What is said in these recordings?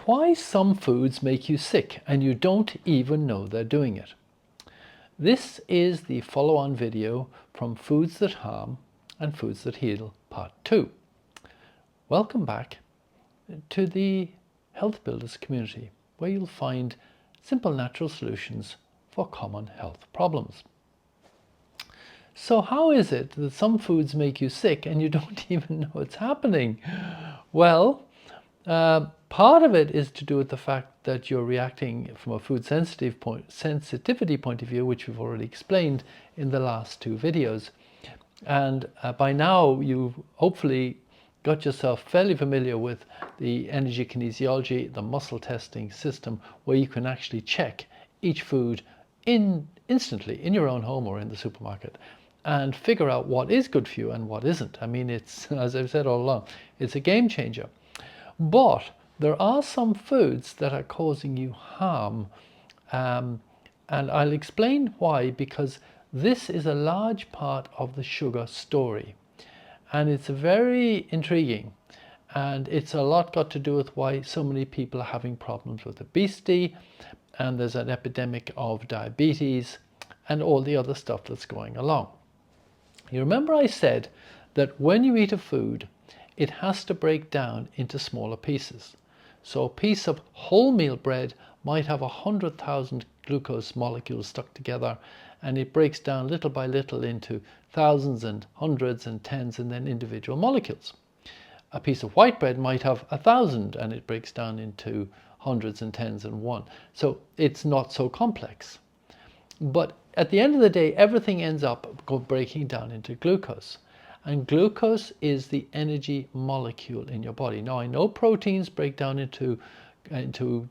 Why some foods make you sick and you don't even know they're doing it. This is the follow-on video from Foods That Harm and Foods That Heal Part 2. Welcome back to the Health Builders community, where you'll find simple natural solutions for common health problems. So how is it that some foods make you sick and you don't even know it's happening? Well, part of it is to do with the fact that you're reacting from a food sensitivity point of view, which we've already explained in the last two videos. And by now you've hopefully got yourself fairly familiar with the energy kinesiology, the muscle testing system, where you can actually check each food instantly in your own home or in the supermarket and figure out what is good for you and what isn't. I mean, it's, as I've said all along, it's a game changer. But there are some foods that are causing you harm, and I'll explain why, because this is a large part of the sugar story, and it's very intriguing, and it's a lot got to do with why so many people are having problems with obesity, and there's an epidemic of diabetes and all the other stuff that's going along. You remember I said that when you eat a food, it has to break down into smaller pieces. So a piece of wholemeal bread might have 100,000 glucose molecules stuck together, and it breaks down little by little into thousands and hundreds and tens and then individual molecules. A piece of white bread might have 1,000 and it breaks down into hundreds and tens and one. So it's not so complex. But at the end of the day, everything ends up breaking down into glucose. And glucose is the energy molecule in your body. Now, I know proteins break down into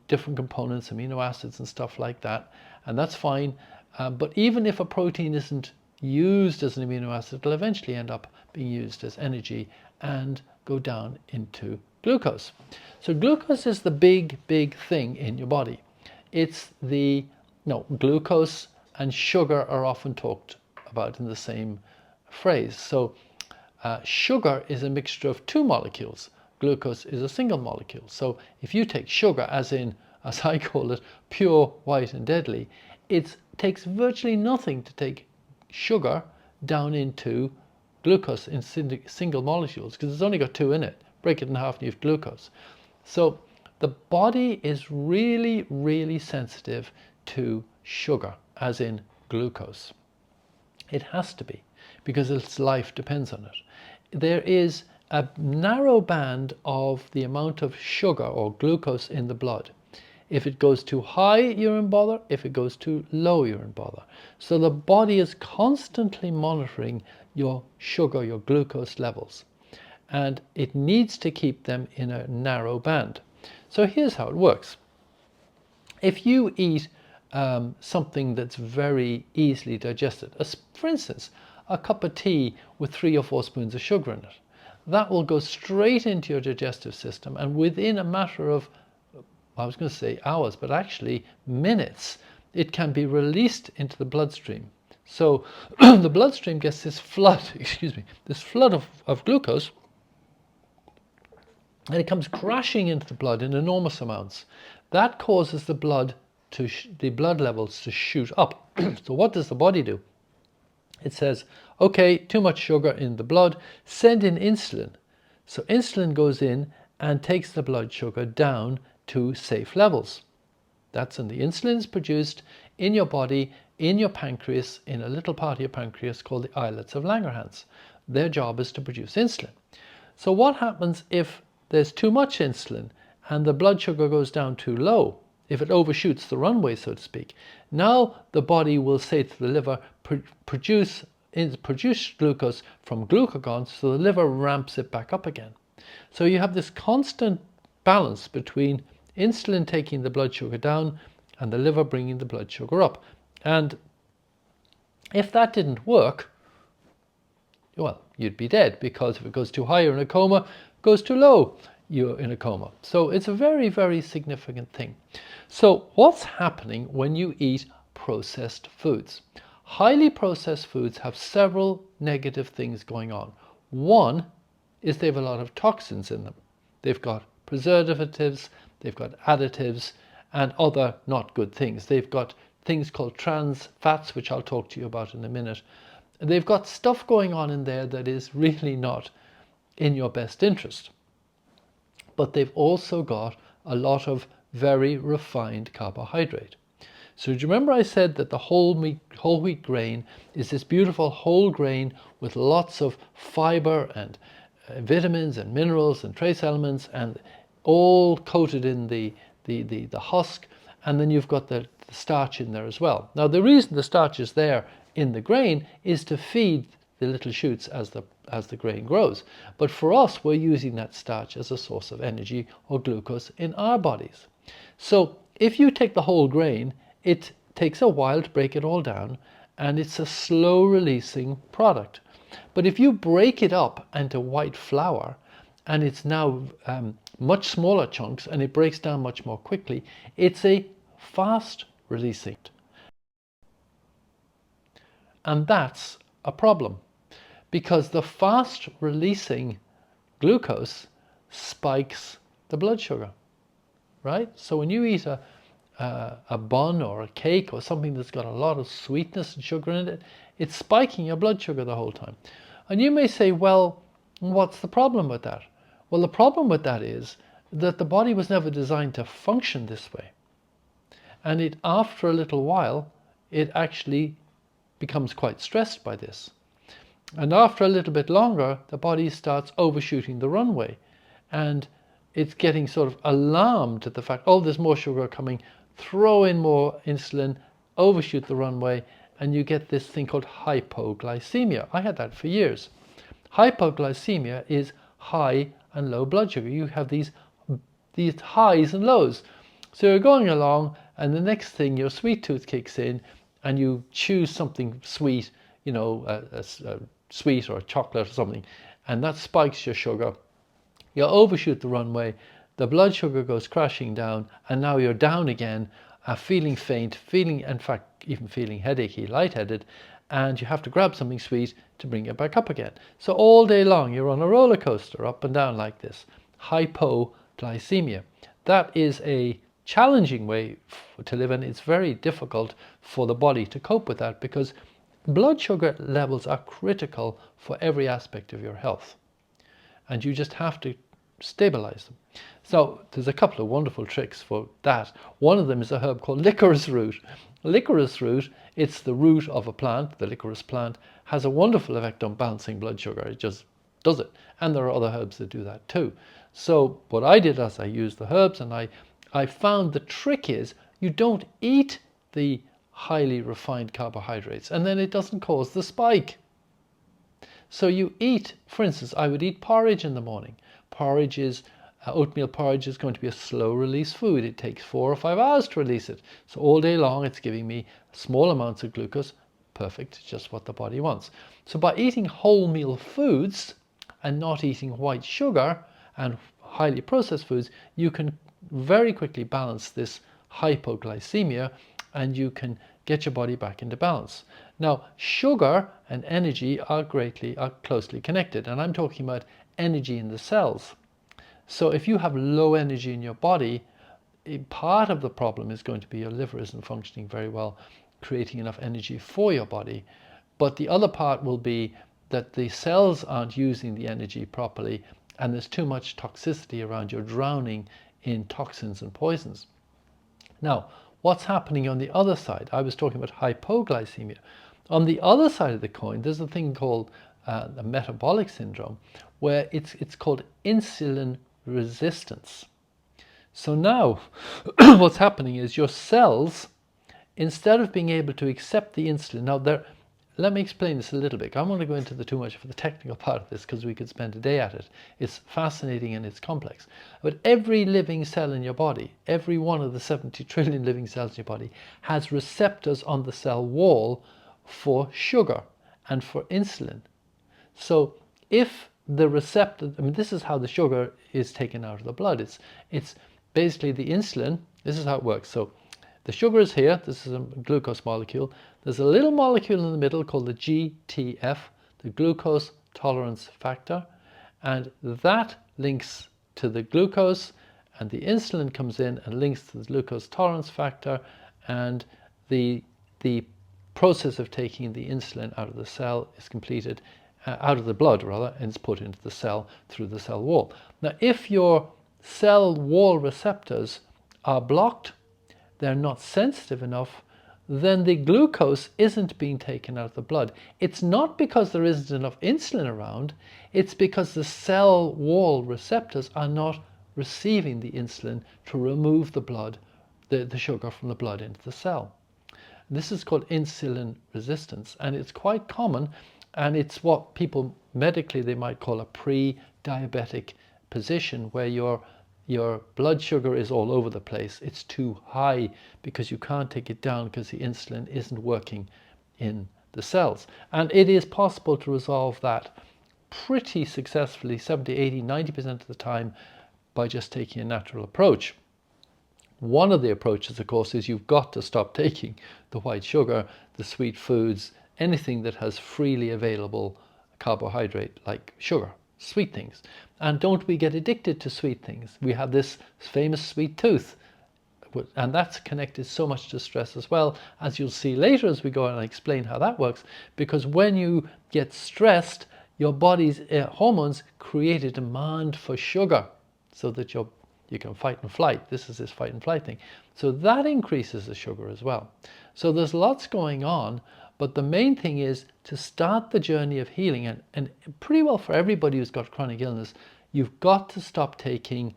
different components, amino acids and stuff like that, and that's fine. But even if a protein isn't used as an amino acid, it'll eventually end up being used as energy and go down into glucose. So glucose is the big thing in your body. Glucose and sugar are often talked about in the same phrase. So sugar is a mixture of two molecules. Glucose is a single molecule. So if you take sugar, as I call it, pure, white and deadly, it takes virtually nothing to take sugar down into glucose in single molecules, because it's only got two in it. Break it in half and you have glucose. So the body is really sensitive to sugar, as in glucose. It has to be, because its life depends on it. There is a narrow band of the amount of sugar or glucose in the blood. If it goes too high, you're in bother. If it goes too low, you're in bother. So the body is constantly monitoring your sugar, your glucose levels, and it needs to keep them in a narrow band. So here's how it works. If you eat something that's very easily digested, for instance, a cup of tea with 3 or 4 spoons of sugar in it, that will go straight into your digestive system, and within a matter of, I was going to say hours, but actually minutes, it can be released into the bloodstream. So the bloodstream gets this flood, this flood of glucose, and it comes crashing into the blood in enormous amounts. That causes the blood levels to shoot up. So what does the body do? It says, okay, too much sugar in the blood, send in insulin. So insulin goes in and takes the blood sugar down to safe levels. That's when the insulin is produced in your body, in your pancreas, in a little part of your pancreas called the islets of Langerhans. Their job is to produce insulin. So what happens if there's too much insulin and the blood sugar goes down too low? If it overshoots the runway, so to speak, now the body will say to the liver, produce glucose from glucagon, so the liver ramps it back up again. So you have this constant balance between insulin taking the blood sugar down and the liver bringing the blood sugar up. And if that didn't work, well, you'd be dead, because if it goes too high, you're in a coma. Goes too low, you're in a coma. So it's a very significant thing. So what's happening when you eat processed foods? Highly processed foods have several negative things going on. One is they have a lot of toxins in them. They've got preservatives, they've got additives, and other not good things. They've got things called trans fats, which I'll talk to you about in a minute. They've got stuff going on in there that is really not in your best interest. But they've also got a lot of very refined carbohydrate. So do you remember I said that the whole wheat grain is this beautiful whole grain with lots of fiber and vitamins and minerals and trace elements, and all coated in the husk, and then you've got the starch in there as well. Now the reason the starch is there in the grain is to feed the little shoots as the grain grows. But for us, we're using that starch as a source of energy or glucose in our bodies. So if you take the whole grain, it takes a while to break it all down, and it's a slow releasing product. But if you break it up into white flour, and it's now much smaller chunks, and it breaks down much more quickly, it's a fast releasing. And that's a problem, because the fast releasing glucose spikes the blood sugar, right? So when you eat a bun or a cake or something that's got a lot of sweetness and sugar in it, it's spiking your blood sugar the whole time. And you may say, well, what's the problem with that? Well, the problem with that is that the body was never designed to function this way. And after a little while, it actually becomes quite stressed by this. And after a little bit longer, the body starts overshooting the runway. And it's getting sort of alarmed at the fact, oh, there's more sugar coming, throw in more insulin, overshoot the runway, and you get this thing called hypoglycemia. I had that for years. Hypoglycemia is high and low blood sugar. You have these highs and lows. So you're going along, and the next thing your sweet tooth kicks in, and you choose something sweet, you know, a sweet or a chocolate or something, and that spikes your sugar. You overshoot the runway, the blood sugar goes crashing down, and now you're down again, feeling faint, in fact, even feeling headachy, lightheaded, and you have to grab something sweet to bring it back up again. So all day long, you're on a roller coaster, up and down like this. Hypoglycemia. That is a challenging way to live, and it's very difficult for the body to cope with that, because blood sugar levels are critical for every aspect of your health, and you just have to stabilize them. So there's a couple of wonderful tricks for that. One of them is a herb called licorice root. Licorice root, it's the root of a plant, the licorice plant, has a wonderful effect on balancing blood sugar. It just does it. And there are other herbs that do that too. So what I did is I used the herbs, and I found the trick is you don't eat the highly refined carbohydrates, and then it doesn't cause the spike. So you eat, for instance, I would eat porridge in the morning. Porridge is, oatmeal porridge is going to be a slow release food. It takes 4 or 5 hours to release it. So all day long it's giving me small amounts of glucose. Perfect, just what the body wants. So by eating wholemeal foods and not eating white sugar and highly processed foods, you can very quickly balance this hypoglycemia, and you can get your body back into balance. Now, sugar and energy are closely connected, and I'm talking about energy in the cells. So if you have low energy in your body, part of the problem is going to be your liver isn't functioning very well, creating enough energy for your body. But the other part will be that the cells aren't using the energy properly, and there's too much toxicity around. You're drowning in toxins and poisons. Now, what's happening on the other side? I was talking about hypoglycemia. On the other side of the coin, there's a thing called the metabolic syndrome, where it's called insulin resistance. So now what's happening is your cells, instead of being able to accept the insulin, let me explain this a little bit. I don't want to go into too much for the technical part of this, because we could spend a day at it. It's fascinating and it's complex. But every living cell in your body, every one of the 70 trillion living cells in your body, has receptors on the cell wall for sugar and for insulin. So if the receptor, this is how the sugar is taken out of the blood. It's basically the insulin. This is how it works. So the sugar is here. This is a glucose molecule. There's a little molecule in the middle called the GTF, the glucose tolerance factor, and that links to the glucose, and the insulin comes in and links to the glucose tolerance factor, and the process of taking the insulin out of the cell is completed, out of the blood rather, and it's put into the cell through the cell wall. Now, if your cell wall receptors are blocked, they're not sensitive enough, then the glucose isn't being taken out of the blood. It's not because there isn't enough insulin around, it's because the cell wall receptors are not receiving the insulin to remove the blood, the sugar from the blood into the cell. This is called insulin resistance, and it's quite common, and it's what people medically they might call a pre-diabetic position, where your blood sugar is all over the place. It's too high because you can't take it down because the insulin isn't working in the cells. And it is possible to resolve that pretty successfully, 70, 80, 90% of the time, by just taking a natural approach. One of the approaches, of course, is you've got to stop taking the white sugar, the sweet foods, anything that has freely available carbohydrate like sugar, sweet things. And don't we get addicted to sweet things? We have this famous sweet tooth, and that's connected so much to stress as well, as you'll see later as we go on and explain how that works. Because when you get stressed, your body's hormones create a demand for sugar so that you can fight and flight. This is this fight and flight thing. So that increases the sugar as well. So there's lots going on, but the main thing is to start the journey of healing, and pretty well for everybody who's got chronic illness, you've got to stop taking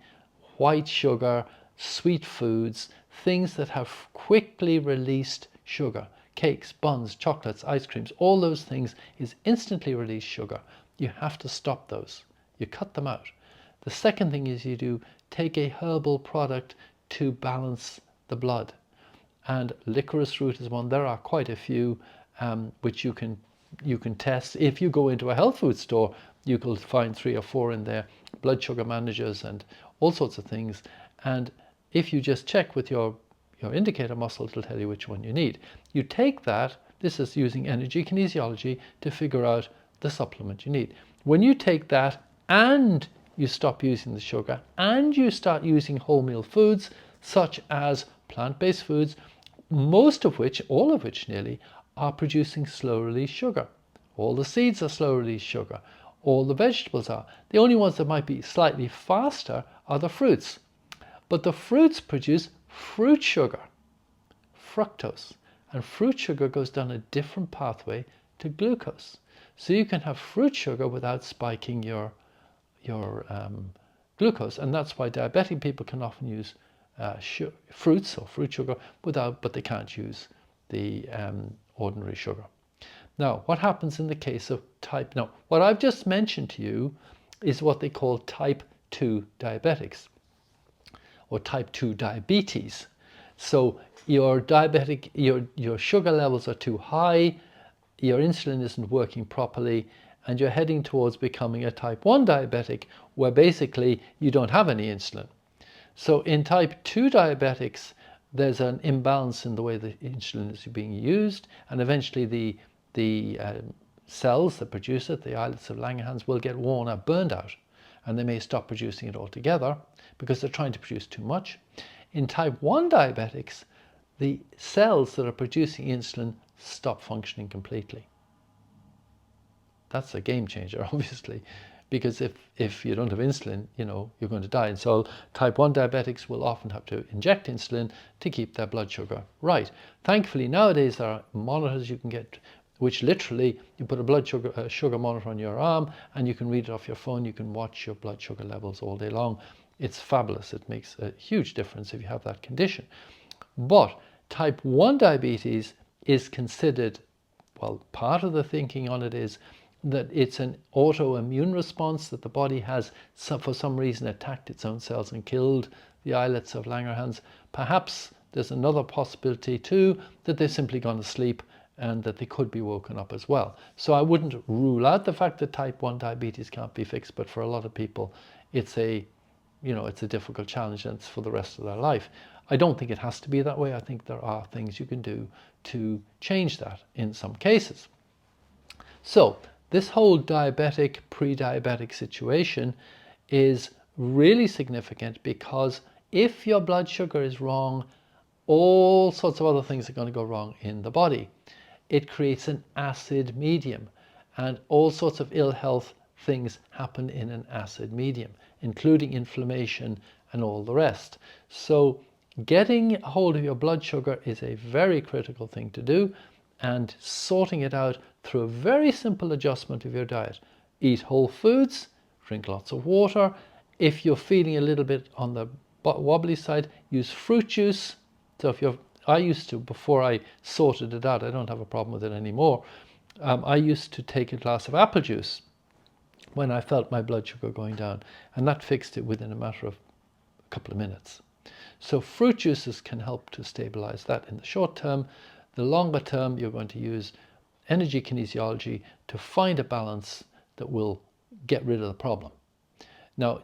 white sugar, sweet foods, things that have quickly released sugar. Cakes, buns, chocolates, ice creams, all those things is instantly released sugar. You have to stop those. You cut them out. The second thing is you do take a herbal product to balance the blood. And licorice root is one. There are quite a few which you can test. If you go into a health food store, you will find 3 or 4 in there, blood sugar managers and all sorts of things. And if you just check with your indicator muscle, it'll tell you which one you need. You take that, this is using energy kinesiology to figure out the supplement you need. When you take that and you stop using the sugar and you start using whole meal foods such as plant-based foods, most of which, all of which nearly, are producing slow release sugar. All the seeds are slow release sugar. All the vegetables are. The only ones that might be slightly faster are the fruits. But the fruits produce fruit sugar, fructose. And fruit sugar goes down a different pathway to glucose. So you can have fruit sugar without spiking your glucose. And that's why diabetic people can often use fruits or fruit sugar but they can't use the ordinary sugar. Now, what happens in the case of what I've just mentioned to you is what they call type 2 diabetics or type 2 diabetes. So your sugar levels are too high, your insulin isn't working properly, and you're heading towards becoming a type 1 diabetic where basically you don't have any insulin. So in type 2 diabetics, there's an imbalance in the way the insulin is being used, and eventually the cells that produce it, the islets of Langerhans, will get worn out, burned out, and they may stop producing it altogether because they're trying to produce too much. In type 1 diabetics, the cells that are producing insulin stop functioning completely. That's a game changer, obviously, because if you don't have insulin, you're going to die. And so type 1 diabetics will often have to inject insulin to keep their blood sugar right. Thankfully, nowadays there are monitors you can get, which literally you put a sugar monitor on your arm and you can read it off your phone. You can watch your blood sugar levels all day long. It's fabulous. It makes a huge difference if you have that condition. But type 1 diabetes is considered, well, part of the thinking on it is that it's an autoimmune response, that the body has, for some reason, attacked its own cells and killed the islets of Langerhans. Perhaps there's another possibility too, that they've simply gone to sleep and that they could be woken up as well. So I wouldn't rule out the fact that type 1 diabetes can't be fixed, but for a lot of people, it's a difficult challenge, and it's for the rest of their life. I don't think it has to be that way. I think there are things you can do to change that in some cases. So this whole diabetic, pre-diabetic situation is really significant, because if your blood sugar is wrong, all sorts of other things are going to go wrong in the body. It creates an acid medium, and all sorts of ill health things happen in an acid medium, including inflammation and all the rest. So getting a hold of your blood sugar is a very critical thing to do, and sorting it out through a very simple adjustment of your diet. Eat whole foods, drink lots of water. If you're feeling a little bit on the wobbly side, use fruit juice. So if I used to, before I sorted it out, I don't have a problem with it anymore. I used to take a glass of apple juice when I felt my blood sugar going down, and that fixed it within a matter of a couple of minutes. So fruit juices can help to stabilize that in the short term. The longer term, you're going to use energy kinesiology to find a balance that will get rid of the problem. Now,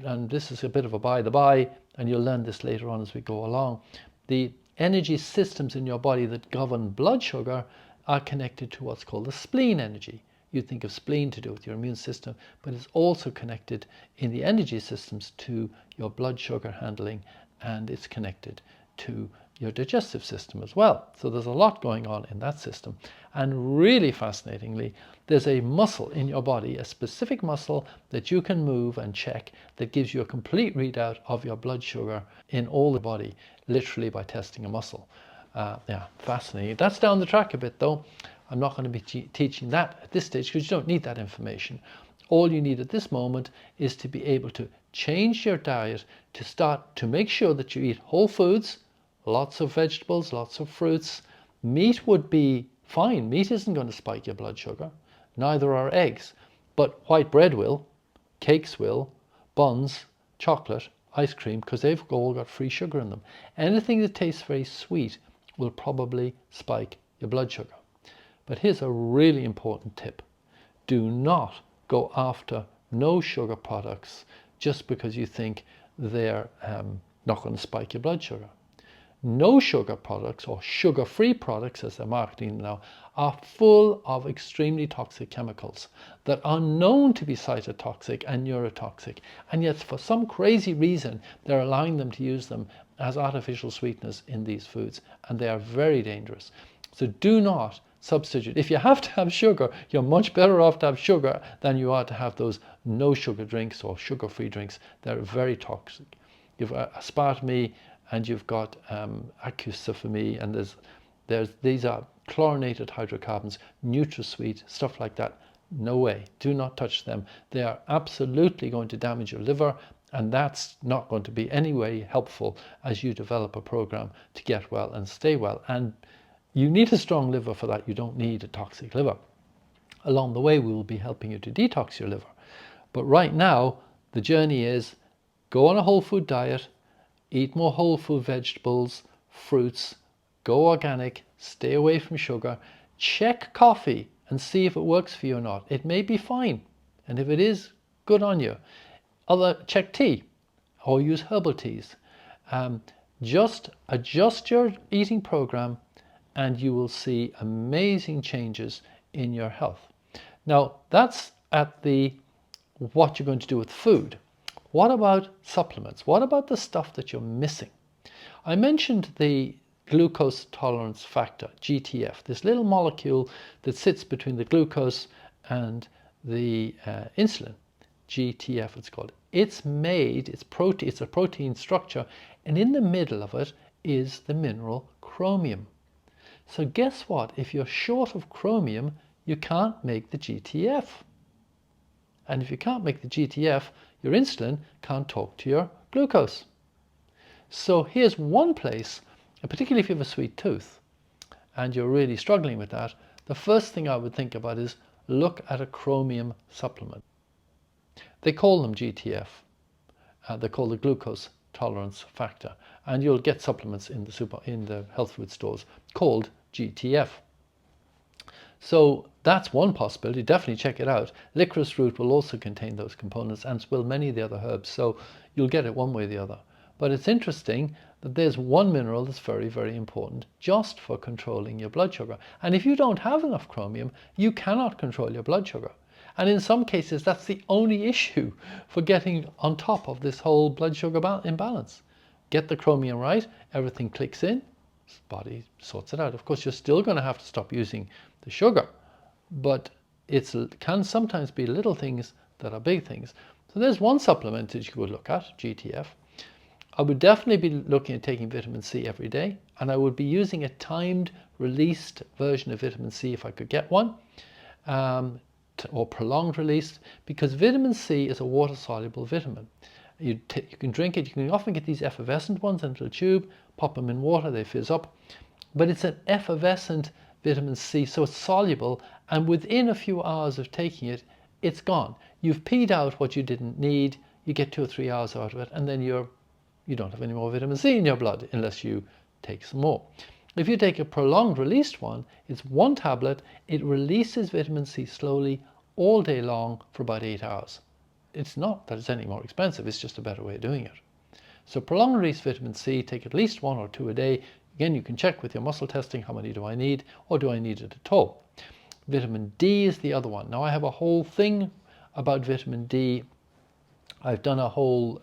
and this is a bit of a by the by, and you'll learn this later on as we go along, the energy systems in your body that govern blood sugar are connected to what's called the spleen energy. You think of spleen to do with your immune system, but it's also connected in the energy systems to your blood sugar handling, and it's connected to your digestive system as well. So there's a lot going on in that system. And really fascinatingly, there's a muscle in your body, a specific muscle that you can move and check, that gives you a complete readout of your blood sugar in all the body, literally by testing a muscle. Yeah, fascinating. That's down the track a bit though. I'm not going to be teaching that at this stage, because you don't need that information. All you need at this moment is to be able to change your diet, to start to make sure that you eat whole foods, lots of vegetables, lots of fruits. Meat would be fine. Meat isn't going to spike your blood sugar. Neither are eggs. But white bread will, cakes will, buns, chocolate, ice cream, because they've all got free sugar in them. Anything that tastes very sweet will probably spike your blood sugar. But here's a really important tip. Do not go after no sugar products just because you think they're not going to spike your blood sugar. No sugar products, or sugar-free products as they're marketing now, are full of extremely toxic chemicals that are known to be cytotoxic and neurotoxic, and yet for some crazy reason they're allowing them to use them as artificial sweeteners in these foods, and they are very dangerous. So do not substitute. If you have to have sugar, you're much better off to have sugar than you are to have those no sugar drinks or sugar-free drinks. They're very toxic. You've aspartame, and you've got acusafame, and these are chlorinated hydrocarbons, NutraSweet, stuff like that. No way. Do not touch them. They are absolutely going to damage your liver, and that's not going to be any way helpful as you develop a program to get well and stay well. And you need a strong liver for that. You don't need a toxic liver. Along the way, we will be helping you to detox your liver. But right now, the journey is go on a whole food diet, eat more whole food vegetables, fruits, go organic, stay away from sugar, check coffee and see if it works for you or not. It may be fine, and if it is, good on you. Check tea or use herbal teas. Just adjust your eating program and you will see amazing changes in your health. Now that's at what you're going to do with food. What about supplements? What about the stuff that you're missing? I mentioned the glucose tolerance factor, GTF, this little molecule that sits between the glucose and the insulin. GTF it's called. It's a protein structure, and in the middle of it is the mineral chromium. So guess what? If you're short of chromium, you can't make the GTF. And if you can't make the GTF, your insulin can't talk to your glucose. So here's one place, and particularly if you have a sweet tooth and you're really struggling with that, the first thing I would think about is look at a chromium supplement. They call them GTF. They're called the glucose tolerance factor, and you'll get supplements in the health food stores called GTF. So that's one possibility. Definitely check it out. Licorice root will also contain those components, and will many of the other herbs, so you'll get it one way or the other. But it's interesting that there's one mineral that's very, very important just for controlling your blood sugar. And if you don't have enough chromium, you cannot control your blood sugar. And in some cases, that's the only issue for getting on top of this whole blood sugar imbalance. Get the chromium right, everything clicks in, body sorts it out. Of course, you're still going to have to stop using the sugar, but it can sometimes be little things that are big things. So there's one supplement that you could look at, GTF. I would definitely be looking at taking vitamin C every day, and I would be using a timed released version of vitamin C if I could get one, or prolonged release, because vitamin C is a water soluble vitamin. You can drink it. You can often get these effervescent ones in a little tube, pop them in water, they fizz up, but it's an effervescent vitamin C, so it's soluble, and within a few hours of taking it, it's gone. You've peed out what you didn't need, you get 2 or 3 hours out of it, and then you don't have any more vitamin C in your blood unless you take some more. If you take a prolonged released one, it's one tablet, it releases vitamin C slowly all day long for about 8 hours. It's not that it's any more expensive, it's just a better way of doing it. So prolonged release vitamin C, take at least 1 or 2 a day. Again, you can check with your muscle testing, how many do I need, or do I need it at all? Vitamin D is the other one. Now I have a whole thing about vitamin D. I've done a whole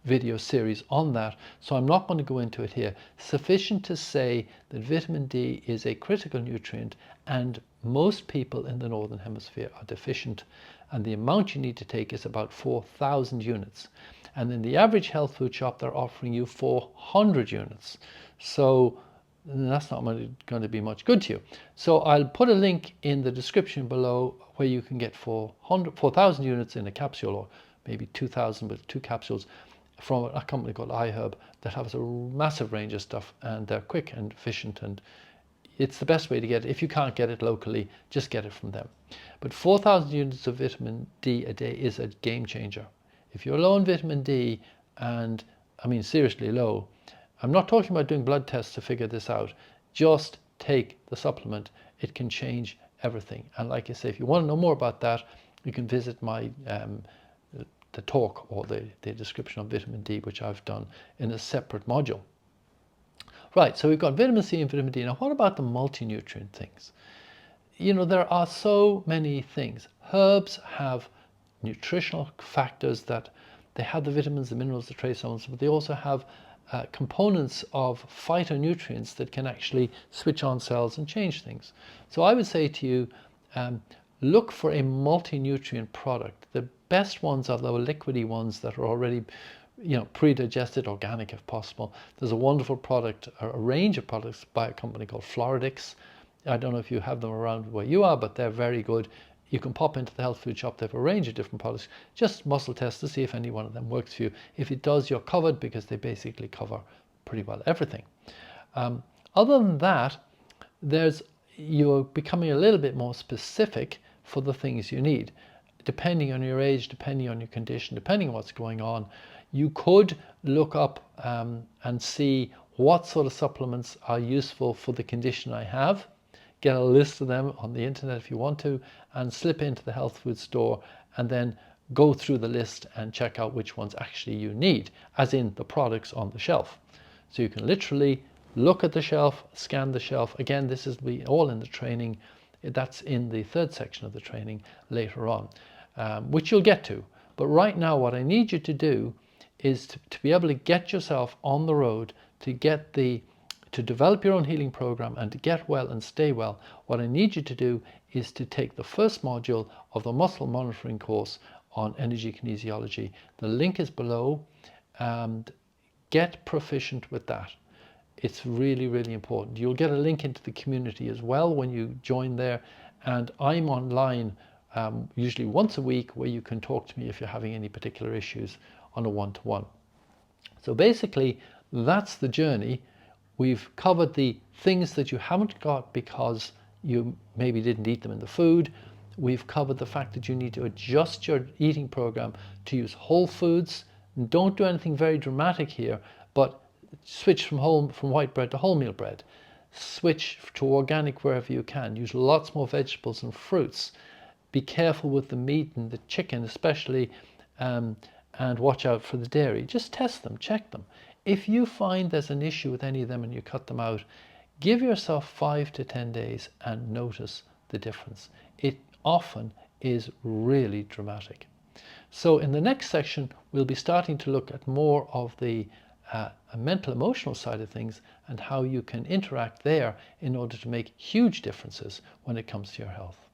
video series on that, so I'm not going to go into it here. Sufficient to say that vitamin D is a critical nutrient, and most people in the Northern Hemisphere are deficient, and the amount you need to take is about 4,000 units. And in the average health food shop, they're offering you 400 units. So that's not going to be much good to you. So I'll put a link in the description below where you can get 4,000 units in a capsule, or maybe 2,000 with 2 capsules, from a company called iHerb that has a massive range of stuff, and they're quick and efficient, and it's the best way to get it. If you can't get it locally, just get it from them. But 4,000 units of vitamin D a day is a game changer. If you're low on vitamin D, and I mean seriously low, I'm not talking about doing blood tests to figure this out, just take the supplement. It can change everything. And like I say, if you want to know more about that, you can visit my the talk or the description of vitamin D, which I've done in a separate module. Right, so we've got vitamin C and vitamin D. Now, what about the multi-nutrient things? You know, there are so many things. Herbs have nutritional factors that they have the vitamins, the minerals, the trace elements, but they also have components of phytonutrients that can actually switch on cells and change things. So I would say to you, look for a multi-nutrient product. The best ones are the liquidy ones that are already, pre-digested, organic if possible. There's a wonderful product, a range of products by a company called Floridix. I don't know if you have them around where you are, but they're very good. You can pop into the health food shop. They have a range of different products. Just muscle test to see if any one of them works for you. If it does, you're covered, because they basically cover pretty well everything. Other than that, you're becoming a little bit more specific for the things you need. Depending on your age, depending on your condition, depending on what's going on, you could look up and see what sort of supplements are useful for the condition I have. Get a list of them on the internet if you want to, and slip into the health food store and then go through the list and check out which ones actually you need, as in the products on the shelf. So you can literally look at the shelf, scan the shelf. Again, this is all in the training. That's in the 3rd section of the training later on, which you'll get to. But right now, what I need you to do is to be able to get yourself on the road, to develop your own healing program and to get well and stay well. What I need you to do is to take the first module of the muscle monitoring course on energy kinesiology. The link is below, and get proficient with that. It's really, really important. You'll get a link into the community as well when you join there, and I'm online usually once a week, where you can talk to me if you're having any particular issues on a one-to-one. So basically, that's the journey. We've covered the things that you haven't got because you maybe didn't eat them in the food. We've covered the fact that you need to adjust your eating program to use whole foods. Don't do anything very dramatic here, but switch from white bread to wholemeal bread. Switch to organic wherever you can. Use lots more vegetables and fruits. Be careful with the meat and the chicken especially, and watch out for the dairy. Just test them, check them. If you find there's an issue with any of them and you cut them out, give yourself 5 to 10 days and notice the difference. It often is really dramatic. So in the next section, we'll be starting to look at more of the mental emotional side of things and how you can interact there in order to make huge differences when it comes to your health.